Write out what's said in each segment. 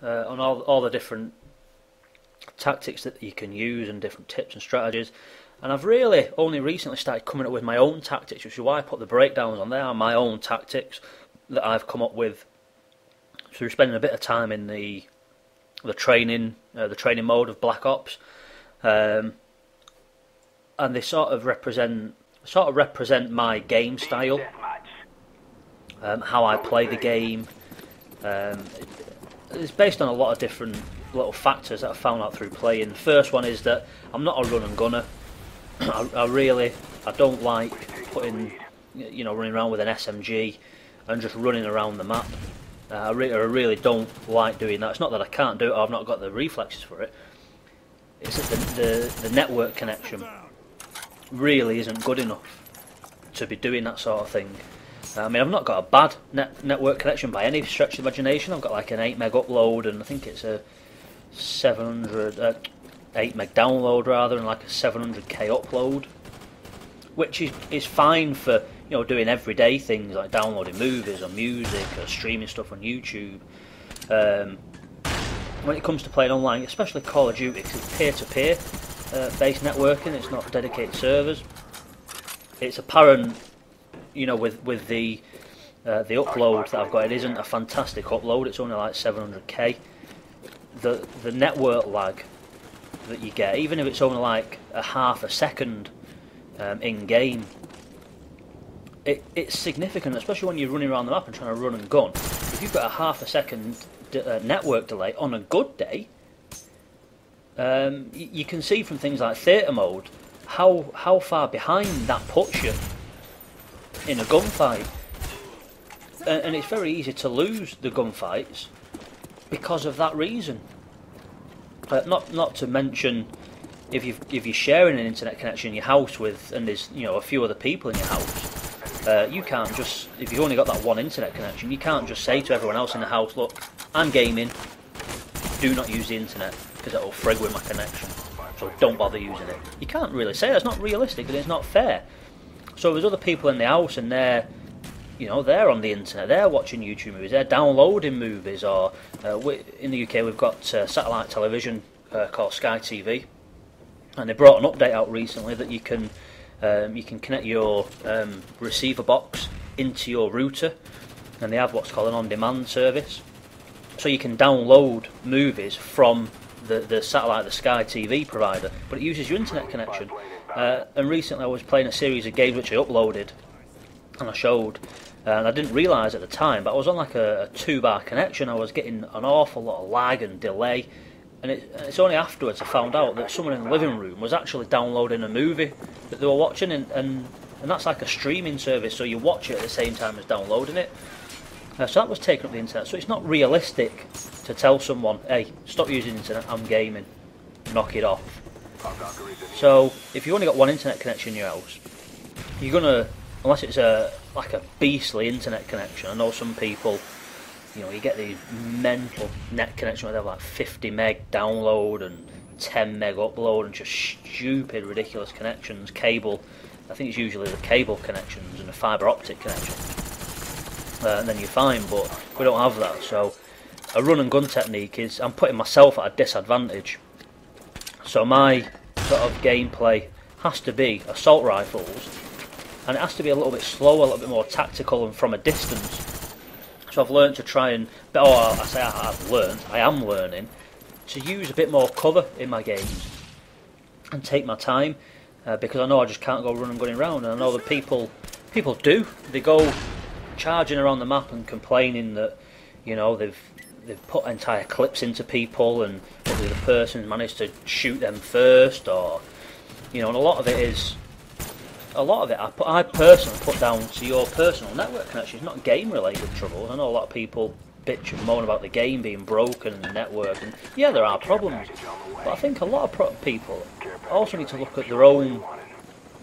on all the different tactics that you can use and different tips and strategies. And I've really only recently started coming up with my own tactics, which is why I put the breakdowns on there, my own tactics that I've come up with through spending a bit of time in the training mode of Black Ops, and they sort of represent my game style, how I play the game. It's based on a lot of different little factors that I've found out through playing. The first one is that I'm not a run and gunner. I don't like running around with an SMG and just running around the map. I really don't like doing that. It's not that I can't do it, or I've not got the reflexes for it. It's that the network connection really isn't good enough to be doing that sort of thing. I mean, I've not got a bad network connection by any stretch of the imagination. I've got like an 8 meg upload, and I think it's a 8 meg download rather, and like a 700k upload, which is fine for doing everyday things like downloading movies or music or streaming stuff on YouTube. When it comes to playing online, especially Call of Duty, because it's peer-to-peer based networking, it's not dedicated servers. It's apparent, with the upload that I've got, it isn't a fantastic upload. It's only like 700k. The network lag that you get, even if it's only like a half a second in game, it's significant, especially when you're running around the map and trying to run and gun. If you've got a half a second network delay on a good day, you can see from things like theatre mode how far behind that puts you in a gunfight, and it's very easy to lose the gunfights because of that reason. Not to mention if you're sharing an internet connection in your house and there's a few other people in your house, you can't just, if you've only got that one internet connection, you can't just say to everyone else in the house, look, I'm gaming, do not use the internet because it'll frig with my connection, so don't bother using it. You can't really say that. It's not realistic and it's not fair. So there's other people in the house and they're on the internet, they're watching YouTube movies, they're downloading movies, or in the UK we've got satellite television called Sky TV, and they brought an update out recently that you can connect your receiver box into your router, and they have what's called an on-demand service, so you can download movies from the satellite, the Sky TV provider, but it uses your internet connection. And recently I was playing a series of games which I uploaded and I showed, and I didn't realise at the time, but I was on like a 2-bar connection. I was getting an awful lot of lag and delay, and it's only afterwards I found out that someone in the living room was actually downloading a movie that they were watching, and that's like a streaming service, so you watch it at the same time as downloading it. So that was taking up the internet. So it's not realistic to tell someone, hey, stop using the internet, I'm gaming, knock it off. So if you've only got one internet connection in your house, you're gonna, unless it's like a beastly internet connection. I know some people, you get these mental net connection where they have like 50 meg download and 10 meg upload and just stupid, ridiculous connections. Cable, I think it's usually the cable connections and the fibre optic connections, and then you're fine. But we don't have that. So a run and gun technique is, I'm putting myself at a disadvantage. So my sort of gameplay has to be assault rifles, and it has to be a little bit slower, a little bit more tactical and from a distance. So I've learned to try and, I am learning to use a bit more cover in my games and take my time, because I know I just can't go running and gunning around, and I know that people do. They go charging around the map and complaining that they've put entire clips into people and probably the person managed to shoot them first, or and a lot of it I personally put down to your personal network connections, not game related troubles. I know a lot of people bitch and moan about the game being broken and the network, and yeah, there are problems, but I think a lot of people also need to look at their own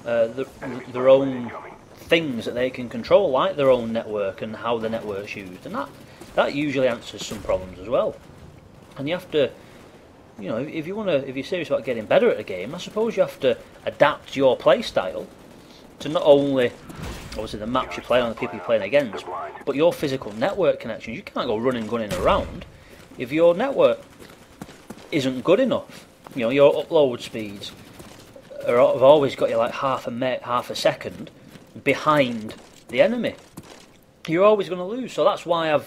their own things that they can control, like their own network and how the network's used, and that usually answers some problems as well. And you have to, if you're serious about getting better at a game, I suppose you have to adapt your play style to not only obviously the maps you play on, the people you're playing against, but your physical network connections. You can't go running, gunning around. if your network isn't good enough, you know, your upload speeds have always got you like half a second behind the enemy, you're always going to lose. So that's why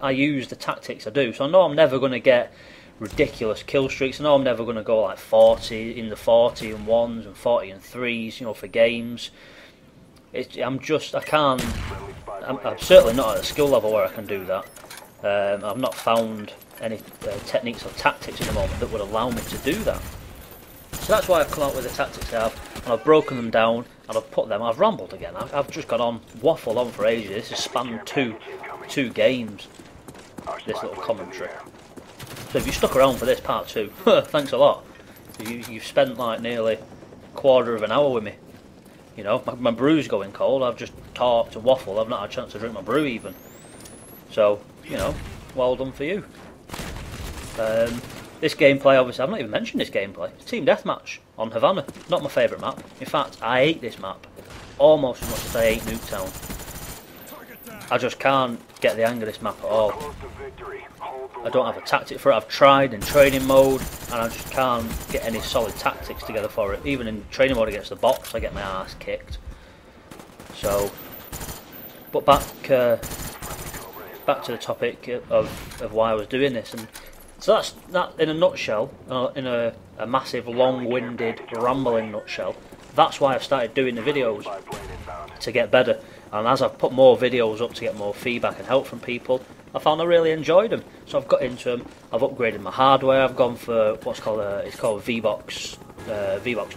I use the tactics I do. So I know I'm never going to get ridiculous kill streaks. I know I'm never going to go like 40 in the 40 and ones and 40 and threes, you know, for games. I'm certainly not at a skill level where I can do that. I've not found any techniques or tactics at the moment that would allow me to do that. So that's why I've come out with the tactics I have, and I've broken them down, and I've put them. I've rambled again. I've just gone on, waffled on for ages. This has spanned two games, this little commentary. So if you stuck around for this part 2, thanks a lot. You've spent like nearly a quarter of an hour with me. You know, my brew's going cold. I've just talked and waffled. I've not had a chance to drink my brew even. So, you know, well done for you. This gameplay, obviously, I've not even mentioned this gameplay. It's Team Deathmatch on Havana. Not my favourite map. In fact, I hate this map almost as much as I hate Nuketown. I just can't get the hang of this map at all. I don't have a tactic for it. I've tried in training mode, and I just can't get any solid tactics together for it. Even in training mode against the bots, I get my ass kicked. So, but back to the topic of why I was doing this, and so that's that in a nutshell, in a massive, long-winded, rambling nutshell. That's why I've started doing the videos, to get better. And as I've put more videos up to get more feedback and help from people, I found I really enjoyed them. So I've got into them. I've upgraded my hardware. I've gone for what's called VBox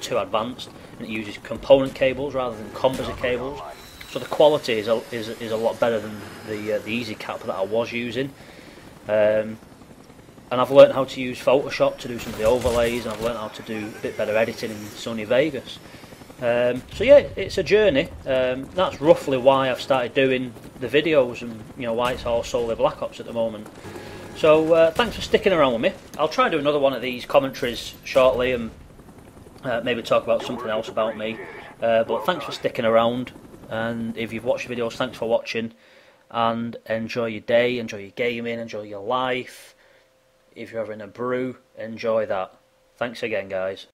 2 Advanced, and it uses component cables rather than composite cables. So the quality is a lot better than the Easy Cap that I was using. And I've learned how to use Photoshop to do some of the overlays, and I've learned how to do a bit better editing in Sony Vegas. So yeah, it's a journey. That's roughly why I've started doing the videos, and you know why it's all solely Black Ops at the moment. So thanks for sticking around with me. I'll try and do another one of these commentaries shortly, and maybe talk about something else about me. But thanks for sticking around, and if you've watched the videos, thanks for watching, and enjoy your day, enjoy your gaming, enjoy your life. If you're having a brew, enjoy that. Thanks again, guys.